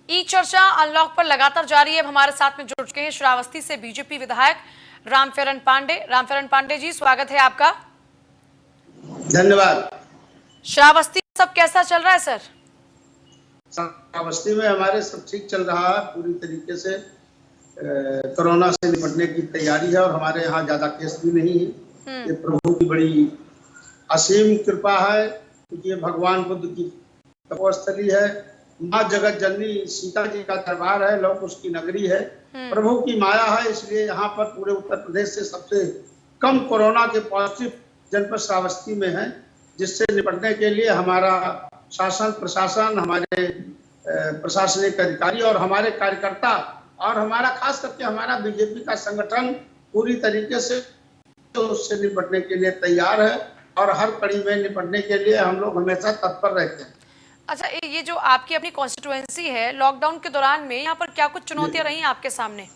ई चर्चा अनलॉक पर लगातार जारी है। अब हमारे साथ में जुड़ चुके हैं श्रावस्ती से बीजेपी विधायक रामचरण पांडे। रामचरण पांडे जी, स्वागत है आपका। धन्यवाद। श्रावस्ती सब कैसा चल रहा है सर? श्रावस्ती में हमारे सब ठीक चल रहा है, पूरी तरीके से कोरोना से निपटने की तैयारी है और हमारे यहाँ ज्यादा केस भी नहीं है। ये प्रभु की बड़ी असीम कृपा है, क्योंकि ये भगवान बुद्ध की तपोस्थली है। माँ जगत जननी सीता जी का दरबार है, लोग उसकी नगरी है, प्रभु की माया है। इसलिए यहाँ पर पूरे उत्तर प्रदेश से सबसे कम कोरोना के पॉजिटिव जनपद श्रावस्ती में है, जिससे निपटने के लिए हमारा शासन प्रशासन, हमारे प्रशासनिक अधिकारी और हमारे कार्यकर्ता और हमारा खास करके हमारा बीजेपी का संगठन पूरी तरीके से उससे निपटने के लिए तैयार है और हर कड़ी में निपटने के लिए हम लोग हमेशा तत्पर रहते हैं। अच्छा, ये जो आपकी अपनी कॉन्स्टिट्यूएंसी है, लॉकडाउन के दौरान में यहाँ पर क्या कुछ चुनौतियां रही आपके सामने?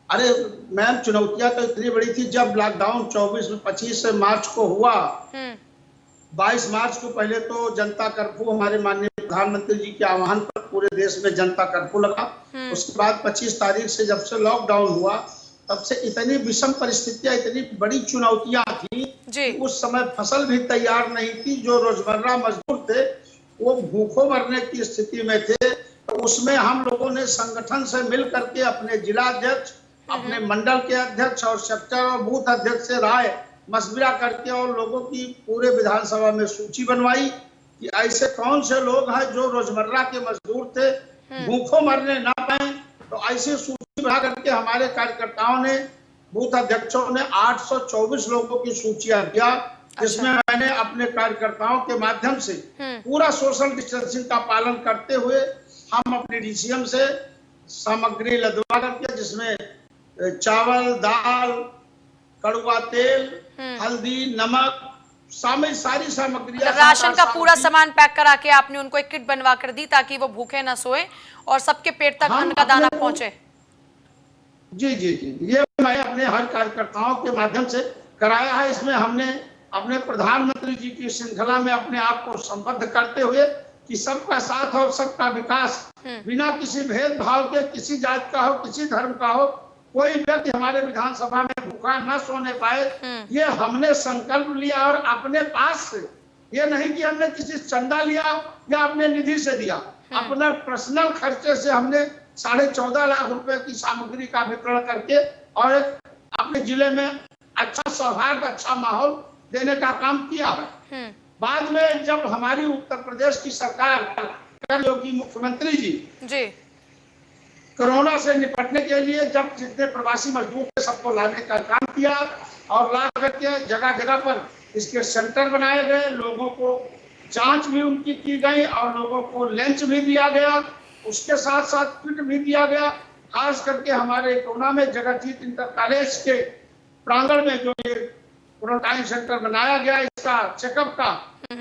अरे मैम, चुनौतियां तो इतनी बड़ी थी। जब लॉकडाउन 25 मार्च को हुआ, 22 मार्च को पहले तो जनता कर्फ्यू, हमारे माननीय प्रधानमंत्री जी के आह्वान पर पूरे देश में जनता कर्फ्यू लगा। उसके बाद 25 तारीख से जब से लॉकडाउन हुआ, तब से इतनी विषम परिस्थितियां, इतनी बड़ी चुनौतियां थी। उस समय फसल भी तैयार नहीं थी। जो रोजमर्रा मजदूर थे वो भूखों मरने की स्थिति में थे। तो उसमें हम लोगों ने संगठन से मिल करके अपने जिला अध्यक्ष, अपने मंडल के अध्यक्ष और सेक्टर और बूथ अध्यक्ष से राय मशविरा करके और लोगों की पूरे विधानसभा में सूची बनवाई कि ऐसे कौन से लोग हैं जो रोजमर्रा के मजदूर थे, भूखों मरने ना पाए। तो ऐसी सूची बना करके हमारे कार्यकर्ताओं ने, बूथ अध्यक्षों ने 824 लोगों की सूचियां दिया, जिसमें मैंने अपने कार्यकर्ताओं के माध्यम से पूरा सोशल डिस्टेंसिंग का पालन करते हुए हम अपने डीसीएम से सामग्री लदवा करके, जिसमें चावल, दाल, कड़वा तेल, हल्दी, नमक, सारी सामग्री, राशन का पूरा सामान पैक करा के आपने उनको एक किट बनवा कर दी ताकि वो भूखे न सोए और सबके पेट तक अन्न का दाना पहुंचे। जी जी जी, ये मैं अपने हर कार्यकर्ताओं के माध्यम से कराया है। इसमें हमने अपने प्रधानमंत्री जी की श्रृंखला में अपने आप को संबद्ध करते हुए कि सबका साथ और सबका विकास, बिना किसी भेदभाव के, किसी जात का हो, किसी धर्म का हो, कोई व्यक्ति हमारे विधानसभा में भूखा न सोने पाए, ये हमने संकल्प लिया। और अपने पास से, ये नहीं कि हमने किसी चंदा लिया या अपने निधि से दिया, अपना पर्सनल खर्चे से हमने 14.5 लाख रुपए की सामग्री का वितरण करके और अपने जिले में अच्छा सौहार्द, अच्छा माहौल देने का काम किया है। बाद में जब हमारी उत्तर प्रदेश की सरकार, योगी मुख्यमंत्री जी कोरोना से निपटने के लिए जब जितने प्रवासी मजदूर थे सबको लाने का काम किया और ला करके जगह जगह पर इसके सेंटर बनाए गए, लोगों को जांच भी उनकी की गई और लोगों को लंच भी दिया गया, उसके साथ साथ किट भी दिया गया। खास करके हमारे कोरोना में जगजीत इंटर कॉलेज के प्रांगण में जो ये क्वारंटाइन सेंटर बनाया गया इसका चेकअप का,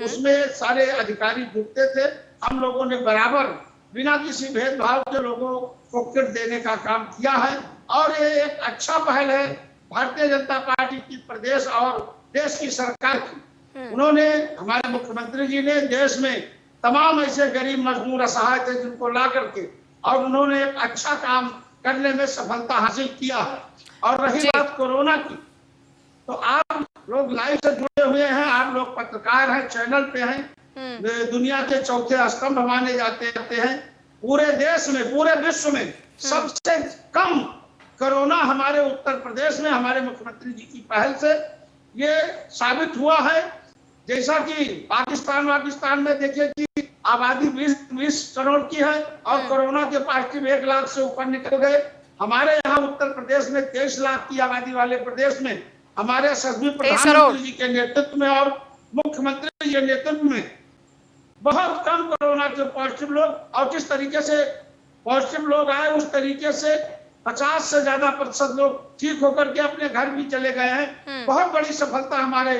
उसमें सारे अधिकारी जुटते थे। हम लोगों ने बराबर बिना किसी भेदभाव के लोगों को किट देने का काम किया है और ये एक अच्छा पहल है भारतीय जनता पार्टी की प्रदेश और देश की सरकार की। उन्होंने, हमारे मुख्यमंत्री जी ने देश में तमाम ऐसे गरीब मजदूर असहाय थे जिनको ला करके, और उन्होंने एक अच्छा काम करने में सफलता हासिल किया है। और रही बात कोरोना की, तो आप लोग लाइव से जुड़े हुए हैं, आप लोग पत्रकार हैं, चैनल पे हैं, दुनिया के चौथे स्तंभ माने जाते हैं। पूरे देश में, पूरे विश्व में सबसे कम कोरोना हमारे उत्तर प्रदेश में हमारे मुख्यमंत्री जी की पहल से ये साबित हुआ है। जैसा कि पाकिस्तान में देखिए कि आबादी 20 करोड़ की है और कोरोना के पॉजिटिव 1 लाख से ऊपर निकल गए। हमारे यहाँ उत्तर प्रदेश में 23 लाख की आबादी वाले प्रदेश में हमारे सभी प्रधानमंत्री जी के नेतृत्व में और मुख्यमंत्री जी के नेतृत्व में बहुत कम कोरोना के पॉजिटिव लोग, और जिस तरीके से पॉजिटिव लोग आए उस तरीके से 50 से ज्यादा % लोग ठीक होकर के अपने घर भी चले गए हैं। बहुत बड़ी सफलता हमारे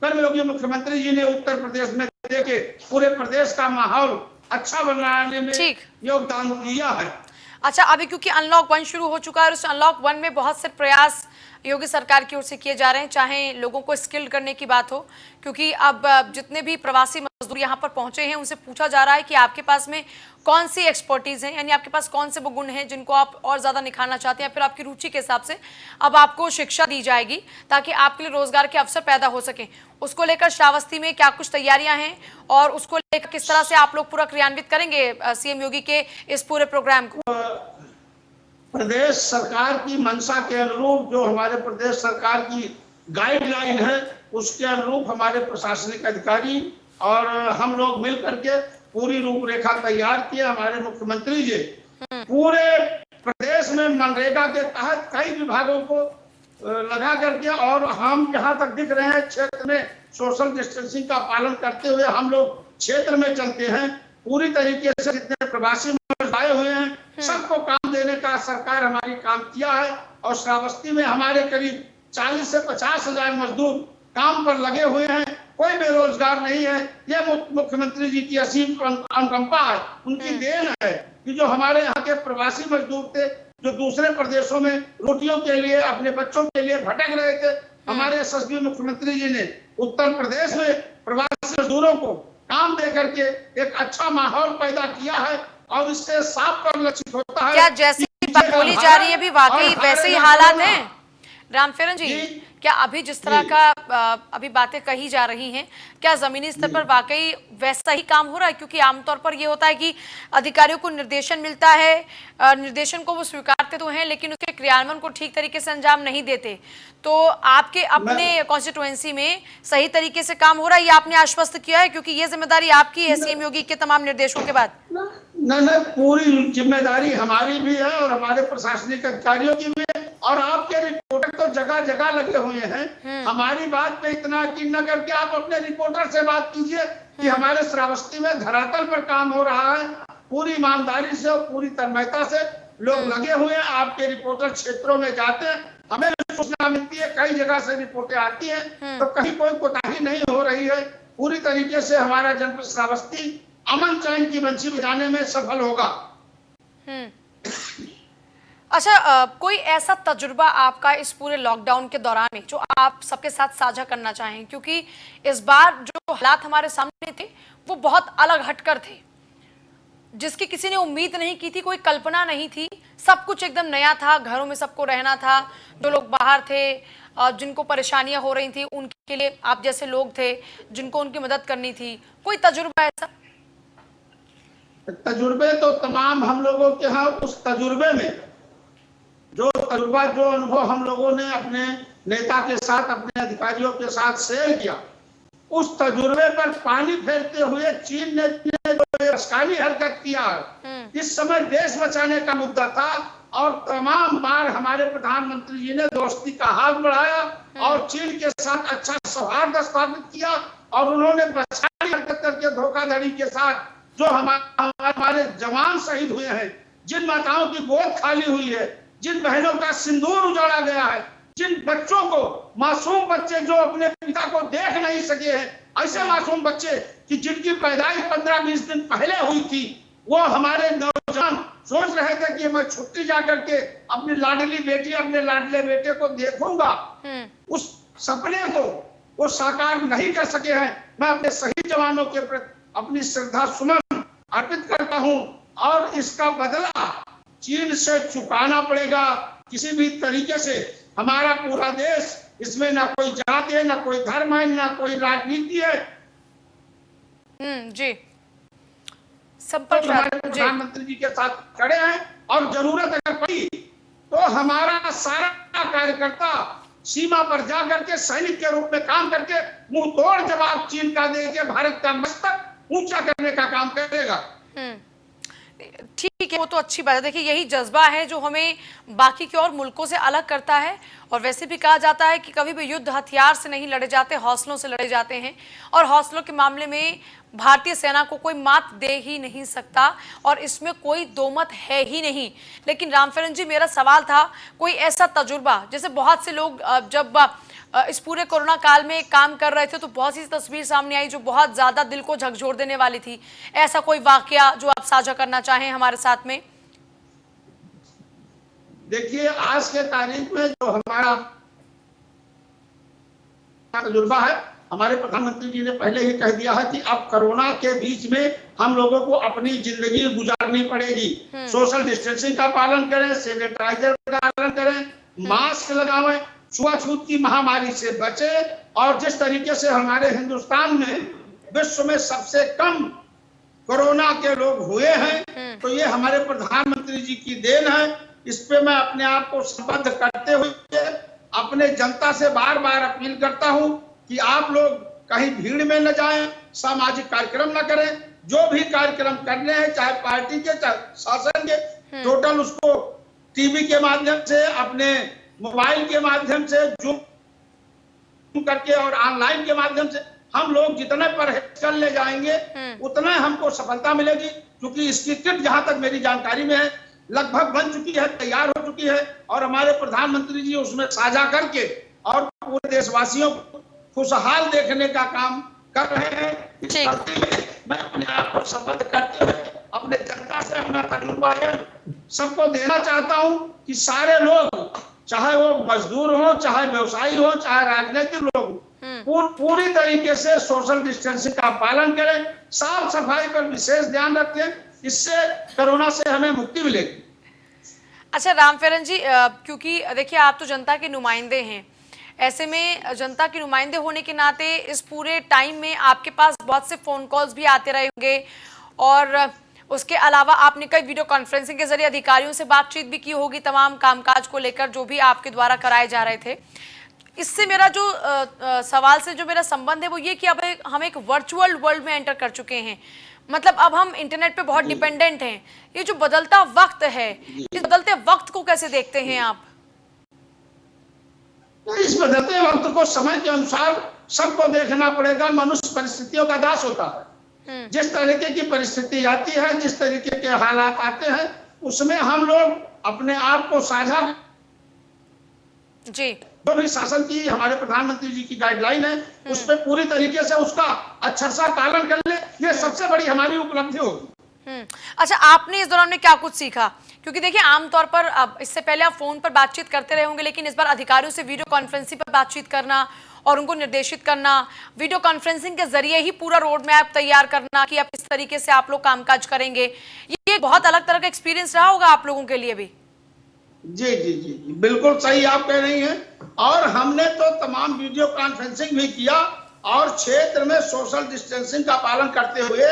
कर्मयोगी मुख्यमंत्री जी ने उत्तर प्रदेश में देके पूरे प्रदेश का माहौल अच्छा बनाने में योगदान दिया है। अच्छा, अभी क्योंकि अनलॉक 1 शुरू हो चुका है और उस अनलॉक 1 में बहुत से प्रयास योगी सरकार की ओर से किए जा रहे हैं, चाहे लोगों को स्किल्ड करने की बात हो, क्योंकि अब जितने भी प्रवासी मजदूर यहाँ पर पहुंचे हैं उनसे पूछा जा रहा है कि आपके पास में कौन सी एक्सपर्टीज है, यानी आपके पास कौन से वो गुण हैं जिनको आप और ज्यादा निखारना चाहते हैं, फिर आपकी रुचि के हिसाब से अब आपको शिक्षा दी जाएगी ताकि आपके लिए रोजगार के अवसर पैदा हो सके। उसको लेकर श्रावस्ती में क्या कुछ तैयारियां हैं और उसको लेकर किस तरह से आप लोग पूरा क्रियान्वित करेंगे सीएम योगी के इस पूरे प्रोग्राम को? प्रदेश सरकार की मंशा के अनुरूप जो हमारे प्रदेश सरकार की गाइडलाइन है उसके अनुरूप हमारे प्रशासनिक अधिकारी और हम लोग मिल करके पूरी रूपरेखा तैयार किए। हमारे मुख्यमंत्री जी पूरे प्रदेश में मनरेगा के तहत कई विभागों को लगा करके, और हम जहां तक दिख रहे हैं क्षेत्र में सोशल डिस्टेंसिंग का पालन करते हुए हम लोग क्षेत्र में चलते हैं। पूरी तरीके से जितने प्रवासी मजदूर आए हुए हैं सबको काम देने का सरकार हमारी काम किया है, और श्रावस्ती में हमारे करीब 40 से 50 हजार मजदूर काम पर लगे हुए हैं। कोई बेरोजगार नहीं है। यह मुख्यमंत्री जी की असीम अनुकंपा है, उनकी देन है कि जो हमारे यहाँ के प्रवासी मजदूर थे जो दूसरे प्रदेशों में रोटियों के लिए अपने बच्चों के लिए भटक रहे थे, हमारे यशस्वी मुख्यमंत्री जी ने उत्तर प्रदेश में प्रवासी मजदूरों को काम दे करके एक अच्छा माहौल पैदा किया है, और इससे साफ परिलक्षित होता है। क्या जैसी बात बोली जा रही है भी वाकई वैसे ही हालात हैं रामफेरन जी? क्या अभी जिस तरह का अभी बातें कही जा रही हैं, क्या जमीनी स्तर पर वाकई वैसा ही काम हो रहा है? क्योंकि आमतौर पर ये होता है कि अधिकारियों को निर्देशन मिलता है, निर्देशन को वो स्वीकारते तो हैं लेकिन उसके क्रियान्वयन को ठीक तरीके से अंजाम नहीं देते। तो आपके अपने कॉन्स्टिट्यूएंसी में सही तरीके से काम हो रहा है, ये आपने आश्वस्त किया है? क्योंकि ये जिम्मेदारी आपकी है सीएम योगी के तमाम निर्देशों के बाद। नहीं, पूरी जिम्मेदारी हमारी भी है और हमारे प्रशासनिक अधिकारियों की भी है, और आपके रिपोर्टर तो जगह जगह लगे हुए हैं। हमारी बात पे इतना यकीन न करके आप अपने रिपोर्टर से बात कीजिए कि हमारे श्रावस्ती में धरातल पर काम हो रहा है। पूरी ईमानदारी से और पूरी तन्मयता से लोग लगे हुए हैं। आपके रिपोर्टर क्षेत्रों में जाते हैं, हमें सूचना मिलती है, कई जगह से रिपोर्टें आती हैं, तो कहीं कोई कोताही नहीं हो रही है। पूरी तरीके से हमारा जनपद श्रावस्ती अमन चैन की बंसी बजाने में सफल होगा। अच्छा, कोई ऐसा तजुर्बा आपका इस पूरे लॉकडाउन के दौरान में जो आप सबके साथ साझा करना चाहें? क्योंकि इस बार जो हालात हमारे सामने थे वो बहुत अलग हटकर थे, जिसकी किसी ने उम्मीद नहीं की थी, कोई कल्पना नहीं थी। सब कुछ एकदम नया था, घरों में सबको रहना था, जो लोग बाहर थे जिनको परेशानियां हो रही थी उनके लिए आप जैसे लोग थे जिनको उनकी मदद करनी थी। कोई तजुर्बा ऐसा? तजुर्बे तो तमाम हम लोगों के यहाँ, उस तजुर्बे में जो अनुभव हम लोगों ने अपने नेता के साथ, अपने अधिकारियों के साथ शेयर किया, उस तजुर्बे पर पानी फेरते हुए चीन ने जो अस्कानी हरकत किया है, इस समय देश बचाने का मुद्दा था, और तमाम बार हमारे प्रधानमंत्री जी ने दोस्ती का हाथ बढ़ाया और चीन के साथ अच्छा सौहार्द स्थापित किया, और उन्होंने बचाने हरकत करके धोखाधड़ी के साथ जो हमारे जवान शहीद हुए हैं, जिन माताओं की गोद खाली हुई है, जिन बहनों का सिंदूर उजाड़ा गया है, जिन बच्चों को, मासूम बच्चे जो अपने पिता को देख नहीं सके हैं, ऐसे मासूम बच्चे कि जिनकी पैदाइश 15-20 दिन पहले हुई थी, वो हमारे नौजवान सोच रहे थे कि मैं छुट्टी जाकर के अपनी लाडली बेटी, अपने लाडले बेटे को देखूंगा, उस सपने को वो साकार नहीं कर सके हैं। मैं अपने शहीद जवानों के प्रति अपनी श्रद्धा सुमन अर्पित करता हूं, और इसका बदला चीन से चुकाना पड़ेगा किसी भी तरीके से। हमारा पूरा देश, इसमें ना कोई जात है, ना कोई धर्म है, ना कोई राजनीति है। जी, संपर्क हमारे प्रधानमंत्री जी के साथ खड़े हैं, और जरूरत अगर पड़ी तो हमारा सारा कार्यकर्ता सीमा पर जा करके सैनिक के रूप में काम करके मुंह तोड़ जवाब चीन का देके भारत का मस्तक ऊंचा करने का काम करेगा। ठीक है, वो तो अच्छी बात है। देखिए, यही जज्बा है जो हमें बाकी के और मुल्कों से अलग करता है। और वैसे भी कहा जाता है कि कभी भी युद्ध हथियार से नहीं लड़े जाते, हौसलों से लड़े जाते हैं, और हौसलों के मामले में भारतीय सेना को कोई मात दे ही नहीं सकता, और इसमें कोई दो मत है ही नहीं। लेकिन रामफेरन जी, मेरा सवाल था, कोई ऐसा तजुर्बा, जैसे बहुत से लोग जब इस पूरे कोरोना काल में काम कर रहे थे तो बहुत सी तस्वीर सामने आई जो बहुत ज्यादा दिल को झकझोर देने वाली थी। ऐसा कोई वाकया जो आप साझा करना चाहें हमारे साथ में? देखिए, आज के तारीख में जो हमारा तजुर्बा है हमारे प्रधानमंत्री जी ने पहले ही कह दिया है कि अब कोरोना के बीच में हम लोगों को अपनी जिंदगी गुजारनी पड़ेगी। सोशल डिस्टेंसिंग का पालन करें, सैनिटाइजर का पालन करें, मास्क लगाएं, छुआछूत की महामारी से बचे। और जिस तरीके से हमारे हिंदुस्तान में विश्व में सबसे कम कोरोना के लोग हुए हैं, तो ये हमारे प्रधानमंत्री जी की देन है। इस पे मैं अपने आप को संबद्ध करते हुए अपने जनता से बार बार अपील करता हूं कि आप लोग कहीं भीड़ में न जाएं, सामाजिक कार्यक्रम न करें। जो भी कार्यक्रम करने हैं, चाहे पार्टी के चाहे शासन के, टोटल उसको टीवी के माध्यम से, अपने मोबाइल के माध्यम से, जूम करके और ऑनलाइन के माध्यम से हम लोग जितने परहेज कर ले जाएंगे उतना हमको सफलता मिलेगी। क्योंकि इसकी किट जहां तक मेरी जानकारी में है लगभग बन चुकी है, तैयार हो चुकी है, और हमारे प्रधानमंत्री जी उसमें साझा करके और पूरे देशवासियों को खुशहाल देखने का काम कर रहे हैं। मैं अपने आप को संबद्ध करते हुए अपने जनता से अपना अभिवादन सबको देना चाहता हूं कि सारे लोग, चाहे वो मजदूर हो, चाहे व्यवसायी हो, चाहे राजनीतिक लोग, पूरी तरीके से सोशल डिस्टेंसिंग का पालन करें, साफ सफाई पर विशेष ध्यान रखें। इससे कोरोना से हमें मुक्ति मिलेगी। अच्छा रामफेरन जी, क्योंकि देखिए आप तो जनता के नुमाइंदे हैं, ऐसे में जनता के नुमाइंदे होने के नाते इस पूरे टाइम में आपके पास बहुत से फोन कॉल्स भी आते रहे होंगे, और उसके अलावा आपने कई वीडियो कॉन्फ्रेंसिंग के जरिए अधिकारियों से बातचीत भी की होगी तमाम कामकाज को लेकर जो भी आपके द्वारा कराए जा रहे थे। इससे मेरा जो सवाल से जो मेरा संबंध है वो ये कि अब हम एक वर्चुअल वर्ल्ड में एंटर कर चुके हैं, मतलब अब हम इंटरनेट पे बहुत डिपेंडेंट हैं। ये जो बदलता वक्त है, इस बदलते वक्त को कैसे देखते हैं आप? इस बदलते वक्त को समय के अनुसार सबको देखना पड़ेगा। मनुष्य परिस्थितियों का दास होता है। जिस तरीके की परिस्थिति आती है, जिस तरीके के हालात आते हैं, उसमें हम लोग अपने आप को साझा जी, जो भी शासन की हमारे प्रधानमंत्री जी की गाइडलाइन है उस पर पूरी तरीके से उसका अच्छा सा पालन कर ले, ये सबसे बड़ी हमारी उपलब्धि होगी। अच्छा, आपने इस दौरान में क्या कुछ सीखा? क्योंकि देखिए आमतौर पर अब इससे पहले आप फोन पर बातचीत करते रहे होंगे, लेकिन इस बार अधिकारियों से वीडियो कॉन्फ्रेंसिंग पर बातचीत करना और उनको निर्देशित करना, वीडियो कॉन्फ्रेंसिंग के जरिए ही पूरा रोड मैप तैयार करना कि आप इस तरीके से आप लोग कामकाज करेंगे, ये बहुत अलग तरह का एक्सपीरियंस रहा होगा आप लोगों के लिए भी। जी जी जी जी, बिल्कुल सही आप कह रही हैं। और हमने तो तमाम वीडियो कॉन्फ्रेंसिंग भी किया और क्षेत्र में सोशल डिस्टेंसिंग का पालन करते हुए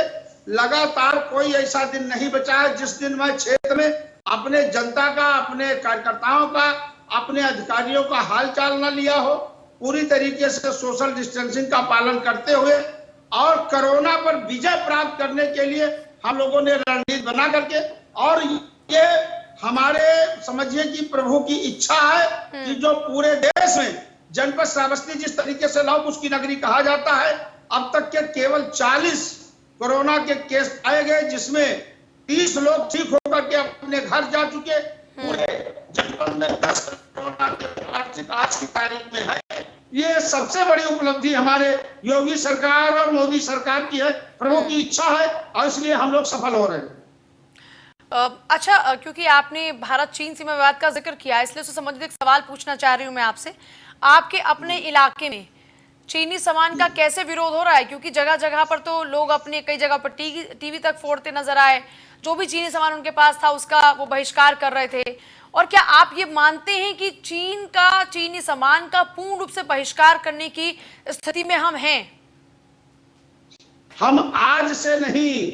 लगातार कोई ऐसा दिन नहीं बचा है जिस दिन मैं क्षेत्र में अपने जनता का, अपने कार्यकर्ताओं का, अपने अधिकारियों का हालचाल न लिया हो। पूरी तरीके से सोशल डिस्टेंसिंग का पालन करते हुए और कोरोना पर विजय प्राप्त करने के लिए हम लोगों ने रणनीति बना करके, और ये हमारे समझिए कि प्रभु की इच्छा है कि जो पूरे देश में जनपद श्रावस्ती जिस तरीके से लौह कुश की नगरी कहा जाता है, अब तक के केवल 40 कोरोना के केस पाए गए, जिसमें 30 लोग ठीक होकर के अपने घर जा चुके। पूरे जनपद में 10 कोरोना के आज की तारीख में है। ये सबसे बड़ी उपलब्धि हमारे योगी सरकार और मोदी सरकार की है। प्रभु की इच्छा है और इसलिए हम लोग सफल हो रहे हैं। अच्छा, क्योंकि आपने भारत चीन सीमा विवाद का जिक्र किया, इसलिए उससे संबंधित एक सवाल पूछना चाह रही हूँ मैं आपसे। आपके अपने इलाके में चीनी सामान का कैसे विरोध हो रहा है? क्योंकि जगह जगह पर तो लोग अपने कई जगह पर टीवी तक फोड़ते नजर आए, जो भी चीनी सामान उनके पास था उसका वो बहिष्कार कर रहे थे। और क्या आप ये मानते हैं कि चीनी सामान का पूर्ण रूप से बहिष्कार करने की स्थिति में हम हैं? हम आज से नहीं,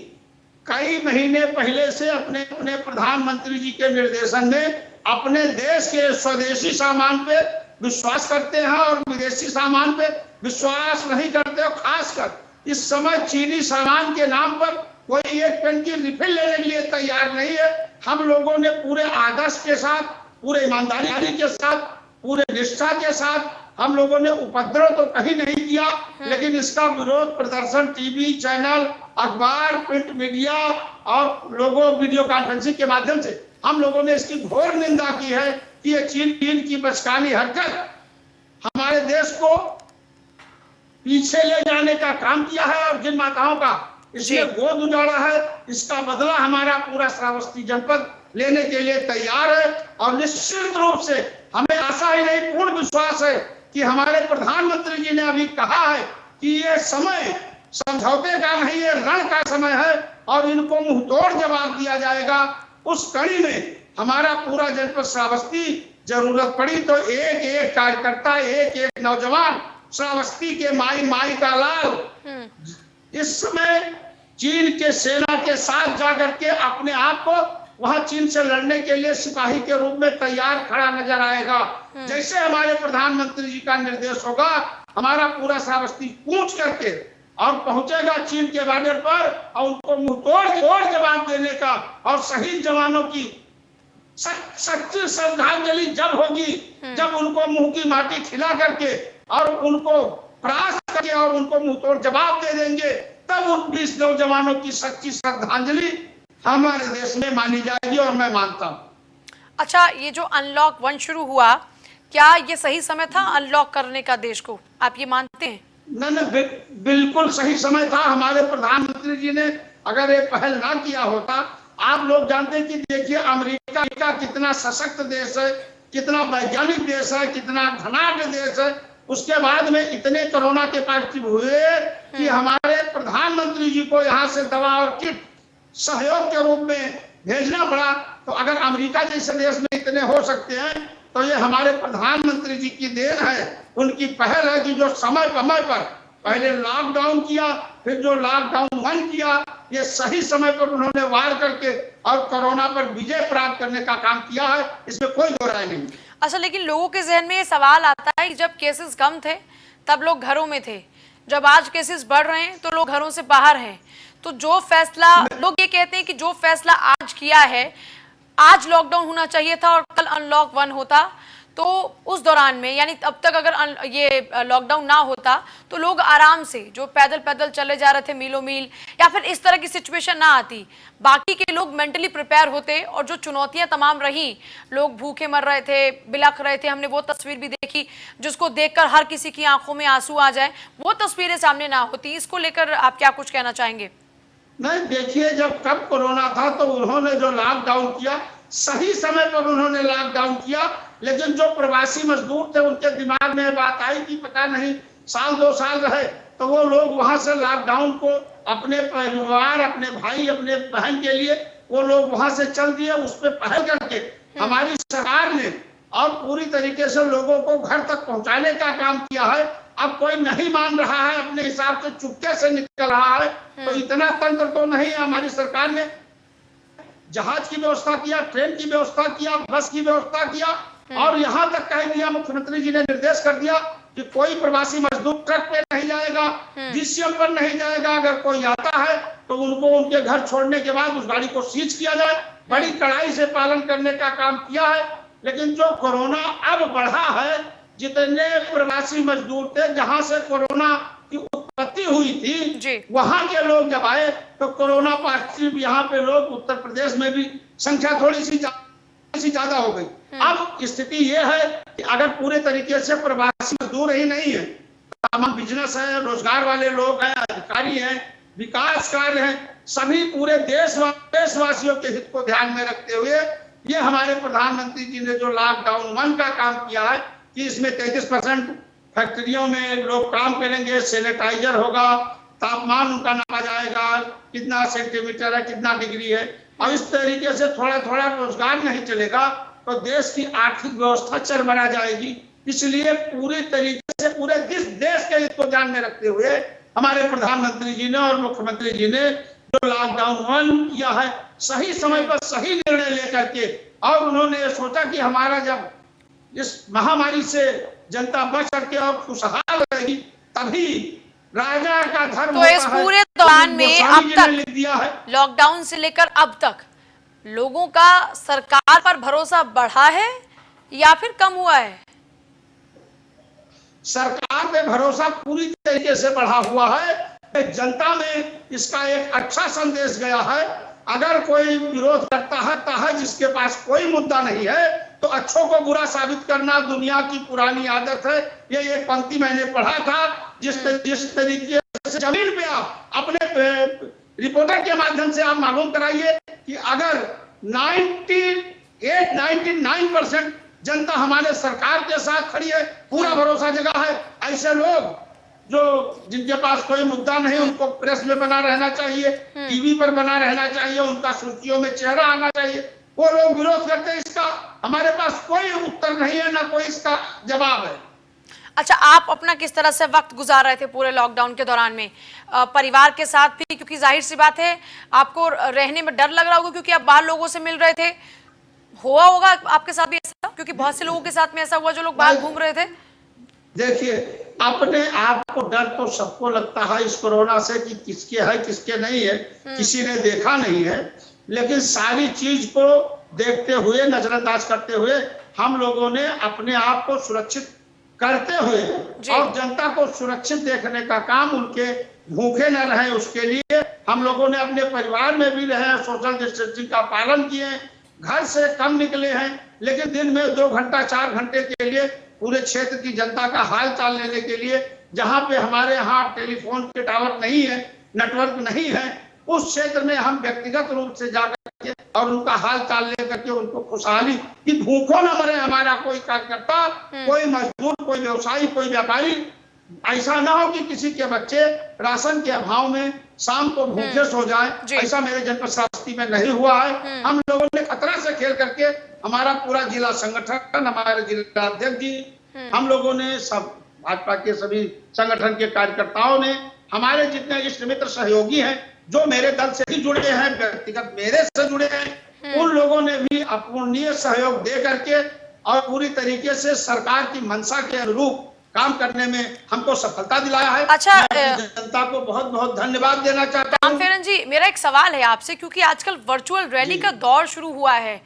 कई महीने पहले से अपने प्रधानमंत्री जी के निर्देशन में अपने देश के स्वदेशी सामान पे विश्वास करते हैं और विदेशी सामान पे विश्वास नहीं करते। और खासकर इस समय चीनी सामान के नाम पर कोई एक पेन की रिफिल लेने के लिए तैयार नहीं है। हम लोगों ने पूरे आदर्श के साथ, पूरे ईमानदारी के साथ, पूरे निष्ठा के साथ हम लोगों ने उपद्रव तो कहीं नहीं किया, लेकिन इसका विरोध प्रदर्शन टीवी चैनल, अखबार, प्रिंट मीडिया और लोगों वीडियो कॉन्फ्रेंसिंग के माध्यम से हम लोगों ने इसकी घोर निंदा की है कि ये चीन की बचकानी हरकत हमारे देश को पीछे ले जाने का काम किया है और जिन माताओं का इसलिए गोद उजाड़ा है, इसका बदला हमारा पूरा श्रावस्ती जनपद लेने के लिए तैयार है। और निश्चित रूप से हमें आशा ही नहीं, पूर्ण विश्वास है कि हमारे प्रधानमंत्री जी ने अभी कहा है कि ये समय समझौते का नहीं, ये रण का समय है और इनको मुंहतोड़ जवाब दिया जाएगा। उस कड़ी में हमारा पूरा जनपद श्रावस्ती, जरूरत पड़ी तो एक एक कार्यकर्ता, एक एक नौजवान श्रावस्ती के माई माई का लाल इस समय चीन के सेना के साथ जाकर के अपने आप को वहां चीन से लड़ने के लिए सिपाही के रूप में तैयार खड़ा नजर आएगा। जैसे हमारे प्रधानमंत्री जी का निर्देश होगा, हमारा पूरा श्रावस्ती कूच करके और पहुंचेगा चीन के बॉर्डर पर और उनको मुंहतोड़ जवाब देने का, और शहीद जवानों की सच्ची श्रद्धांजलि जब होगी, जब उनको मुंह की माटी खिला करके और उनको परास्त करके और उनको मुंहतोड़ जवाब दे देंगे, तब उन 20 नौजवानों की सच्ची श्रद्धांजलि हमारे देश में मानी जाएगी, और मैं मानता हूँ। अच्छा, ये जो अनलॉक 1 शुरू हुआ, क्या ये सही समय था अनलॉक करने का देश को, आप ये मानते हैं? नहीं, बिल्कुल सही समय था। हमारे प्रधानमंत्री जी ने अगर ये पहल ना किया होता, आप लोग जानते हैं कि देखिए अमेरिका कितना सशक्त देश है, कितना वैज्ञानिक देश है, कितना धनाढ्य देश है, उसके बाद में इतने कोरोना के पॉजिटिव हुए कि हमारे प्रधानमंत्री जी को यहाँ से दवा और किट सहयोग के रूप में भेजना पड़ा। तो अगर अमेरिका जैसे देश में इतने हो सकते हैं तो ये हमारे प्रधानमंत्री जी की देन है, उनकी पहल है कि जो समय पर पहले लॉकडाउन किया, फिर जो लॉकडाउन 1 किया, ये सही समय पर उन्होंने वार करके और कोरोना पर विजय प्राप्त करने का काम किया है, इसमें कोई दो राय नहीं। अच्छा, लेकिन लोगों के जहन में ये सवाल आता है कि जब केसेस कम थे तब लोग घरों में थे, जब आज केसेस बढ़ रहे हैं तो लोग घरों से बाहर हैं, तो जो फैसला लोग ये कहते हैं कि जो फैसला आज किया है, आज लॉकडाउन होना चाहिए था और कल अनलॉक 1 होता, तो उस दौरान में यानी अब तक अगर ये लॉकडाउन ना होता तो लोग आराम से जो पैदल चले जा रहे थे मीलों मील, या फिर इस तरह की सिचुएशन ना आती, बाकी के लोग मेंटली प्रिपेयर होते, और जो चुनौतियां तमाम रही, लोग भूखे मर रहे थे, बिलख रहे थे, हमने वो तस्वीर भी देखी जिसको देखकर हर किसी की आंखों में आंसू आ जाए, वो तस्वीरें सामने ना होती। इसको लेकर आप क्या कुछ कहना चाहेंगे? नहीं, देखिए जब कब कोरोना था तो उन्होंने जो लॉकडाउन किया, सही समय पर उन्होंने लॉकडाउन किया, लेकिन जो प्रवासी मजदूर थे उनके दिमाग में बात आई कि पता नहीं साल 2 साल रहे, तो वो लोग वहां से लॉकडाउन को अपने परिवार, अपने भाई, अपने बहन के लिए वो लोग वहां से चल दिए। उस पर पहल करके हमारी सरकार ने और पूरी तरीके से लोगों को घर तक पहुंचाने का काम किया है। अब कोई नहीं मान रहा है, अपने हिसाब से चुपके से निकल रहा है, तो इतना तंत्र तो नहीं है। हमारी सरकार ने जहाज की व्यवस्था किया, ट्रेन की व्यवस्था किया, बस की व्यवस्था किया, और यहाँ तक कह दिया, मुख्यमंत्री जी ने निर्देश कर दिया कि कोई प्रवासी मजदूर ट्रक पे नहीं जाएगा, डीसीएम पर नहीं जाएगा, अगर कोई आता है तो उनको उनके घर छोड़ने के बाद उस गाड़ी को सीज किया जाए। बड़ी कड़ाई से पालन करने का काम किया है। लेकिन जो कोरोना अब बढ़ा है, जितने प्रवासी मजदूर थे जहां से कोरोना की उत्पत्ति हुई थी, वहां के लोग जब आए तो कोरोना पॉजिटिव यहाँ पे लोग उत्तर प्रदेश में भी संख्या थोड़ी सी ज्यादा हो गई। अब स्थिति ये है कि अगर पूरे तरीके से प्रवासी मजदूर ही नहीं है, तमाम बिजनेस है, रोजगार वाले लोग हैं, अधिकारी हैं, विकास कार्य हैं, सभी पूरे देशवासियों के हित को ध्यान में रखते हुए ये हमारे प्रधानमंत्री जी ने जो लॉकडाउन 1 का काम किया है कि इसमें 33% फैक्ट्रियों में लोग काम करेंगे, सैनिटाइजर होगा, तापमान उनका नापा जाएगा, कितना सेंटीमीटर है, कितना डिग्री है, और इस तरीके से थोड़ा थोड़ा रोजगार नहीं चलेगा तो देश की आर्थिक व्यवस्था चरमरा जाएगी। इसलिए पूरी तरीके से पूरे देश के हित को ध्यान में रखते हुए हमारे प्रधानमंत्री जी ने और मुख्यमंत्री जी ने जो लॉकडाउन 1 किया है, सही समय पर सही निर्णय लेकर के, और उन्होंने सोचा कि हमारा जब इस महामारी से जनता बच करके और खुशहाल रहेगी तभी राजा का धर्म तो इस पूरे दौरान में अब तक दिया है। लॉकडाउन से लेकर अब तक लोगों का सरकार पर भरोसा बढ़ा है या फिर कम हुआ है? सरकार पे भरोसा पूरी तरीके से बढ़ा हुआ है। जनता में इसका एक अच्छा संदेश गया है। अगर कोई विरोध करता है जिसके पास कोई मुद्दा नहीं है तो अच्छों को बुरा साबित करना दुनिया की पुरानी आदत है। ये एक पंक्ति मैंने पढ़ा था, जिस तरीके से जमीन पे आप अपने रिपोर्टर के माध्यम से आप मालूम कराइए कि अगर 99% जनता हमारे सरकार के साथ खड़ी है, पूरा भरोसा जगह है, ऐसे लोग जो जिनके पास कोई मुद्दा नहीं उनको प्रेस में बना रहना चाहिए, टीवी पर बना रहना चाहिए, उनका सुर्खियों में चेहरा आना चाहिए। वो लोग विरोध करते हैं, इसका हमारे पास कोई उत्तर नहीं है, ना कोई इसका जवाब है। अच्छा, आप अपना किस तरह से वक्त गुजार रहे थे पूरे लॉकडाउन के दौरान में परिवार के साथ भी? क्योंकि जाहिर सी बात है आपको रहने में डर लग रहा होगा क्योंकि आप बाहर लोगों से मिल रहे थे। हुआ होगा आपके साथ भी ऐसा? क्योंकि बहुत से लोगों के साथ में ऐसा हुआ जो लोग बाहर घूम रहे थे। देखिए, अपने आप को डर तो सबको लगता है इस कोरोना से कि किसके है किसके नहीं है, किसी ने देखा नहीं है। लेकिन सारी चीज को देखते हुए, नजरअंदाज करते हुए हम लोगों ने अपने आप को सुरक्षित करते हुए और जनता को सुरक्षित देखने का काम, उनके भूखे न रहे उसके लिए हम लोगों ने अपने परिवार में भी रहे, सोशल डिस्टेंसिंग का पालन किए, घर से कम निकले हैं, लेकिन दिन में 2 घंटा 4 घंटे के लिए पूरे क्षेत्र की जनता का हाल चाल लेने के लिए, जहां पे हमारे यहाँ टेलीफोन के टावर नहीं है, नेटवर्क नहीं है, उस क्षेत्र में हम व्यक्तिगत रूप से जाकर के और उनका हाल चाल लेकर के उनको खुशहाली कि भूखों न मरे हमारा कोई कार्यकर्ता, कोई मजदूर, कोई व्यवसायी, कोई व्यापारी, ऐसा ना हो कि किसी के बच्चे राशन के अभाव में शाम को भूखे सो जाए। ऐसा मेरे जनपद श्रावस्ती में नहीं हुआ है। हम लोगों ने खतरा से खेल करके हमारा पूरा जिला संगठन, हमारे जिला अध्यक्ष जी, हम लोगों ने सब भाजपा के सभी संगठन के कार्यकर्ताओं ने, हमारे जितने इष्ट मित्र सहयोगी हैं जो मेरे दल से ही जुड़े हैं, व्यक्तिगत मेरे से जुड़े हैं, उन लोगों ने भी अपूर्णीय सहयोग दे करके और पूरी तरीके से सरकार की मंशा के अनुरूप काम करने में हमको सफलता दिलाया है। अच्छा, जनता को बहुत बहुत धन्यवाद देना चाहता हूं। रामफेरन जी, मेरा एक सवाल है आपसे, क्योंकि आजकल वर्चुअल रैली का दौर शुरू हुआ है।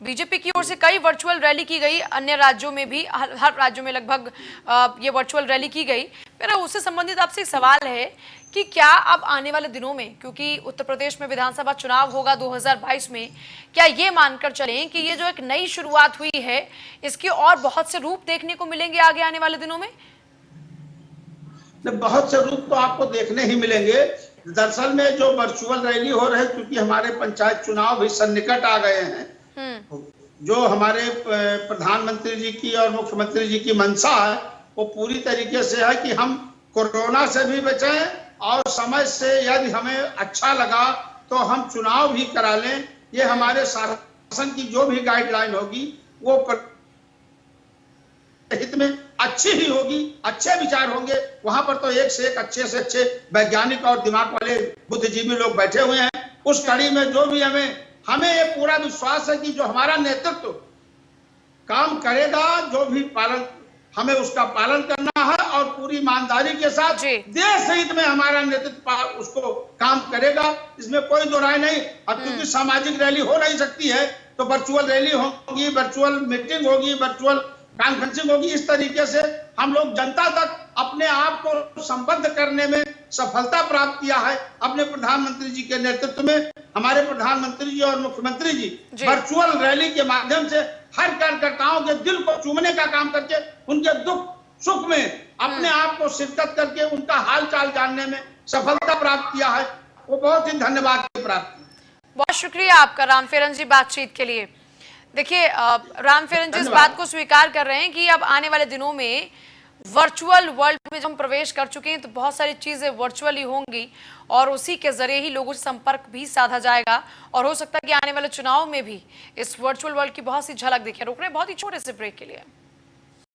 बीजेपी की ओर से कई वर्चुअल रैली की गई, अन्य राज्यों में भी, हर राज्यों में लगभग ये वर्चुअल रैली की गई। मेरा उससे संबंधित आपसे एक सवाल है कि क्या अब आने वाले दिनों में, क्योंकि उत्तर प्रदेश में विधानसभा चुनाव होगा 2022 में, क्या ये मानकर चलें कि ये जो एक नई शुरुआत हुई है इसके और बहुत से रूप देखने को मिलेंगे आगे आने वाले दिनों में? बहुत से रूप तो आपको देखने ही मिलेंगे। दरअसल में जो वर्चुअल रैली हो रही है, क्योंकि हमारे पंचायत चुनाव भी सन्निकट आ गए हैं, जो हमारे प्रधानमंत्री जी की और मुख्यमंत्री जी की मंशा है वो पूरी तरीके से है कि हम कोरोना से भी बचें और समय से यदि हमें अच्छा लगा तो हम चुनाव भी करा लें। ये हमारे शासन की जो भी गाइडलाइन होगी वो हित में अच्छी ही होगी, अच्छे विचार होंगे। वहां पर तो एक से एक अच्छे से अच्छे वैज्ञानिक और दिमाग वाले बुद्धिजीवी लोग बैठे हुए हैं। उस कड़ी में जो भी हमें ये पूरा विश्वास है कि जो हमारा नेतृत्व काम करेगा, जो भी पालन हमें उसका पालन करना है और पूरी ईमानदारी के साथ देश हित में हमारा नेतृत्व उसको काम करेगा, इसमें कोई दो राय नहीं। अब क्योंकि सामाजिक रैली हो नहीं सकती है तो वर्चुअल रैली होगी, वर्चुअल मीटिंग होगी, वर्चुअल कॉन्फ्रेंसिंग होगी। इस तरीके से हम लोग जनता तक अपने आप को संबद्ध करने में सफलता प्राप्त किया है। अपने प्रधानमंत्री जी के नेतृत्व में हमारे प्रधानमंत्री जी और मुख्यमंत्री जी वर्चुअल रैली के माध्यम से हर कार्यकर्ताओं के दिल को चूमने का काम करके उनके दुख सुख में अपने आप को शिरकत करके उनका हाल चाल जानने में सफलता प्राप्त किया है। वो बहुत ही धन्यवाद की प्राप्ति। बहुत शुक्रिया आपका रामफेरन जी बातचीत के लिए। देखिए, रामफेरन जी इस बात को स्वीकार कर रहे हैं कि अब आने वाले दिनों में वर्चुअल वर्ल्ड में जब हम प्रवेश कर चुके हैं तो बहुत सारी चीजें वर्चुअली होंगी और उसी के जरिए ही लोगों से संपर्क भी साधा जाएगा और हो सकता है कि आने वाले चुनाव में भी इस वर्चुअल वर्ल्ड की बहुत सी झलक दिखे। रुक रहे बहुत ही छोटे से ब्रेक के लिए।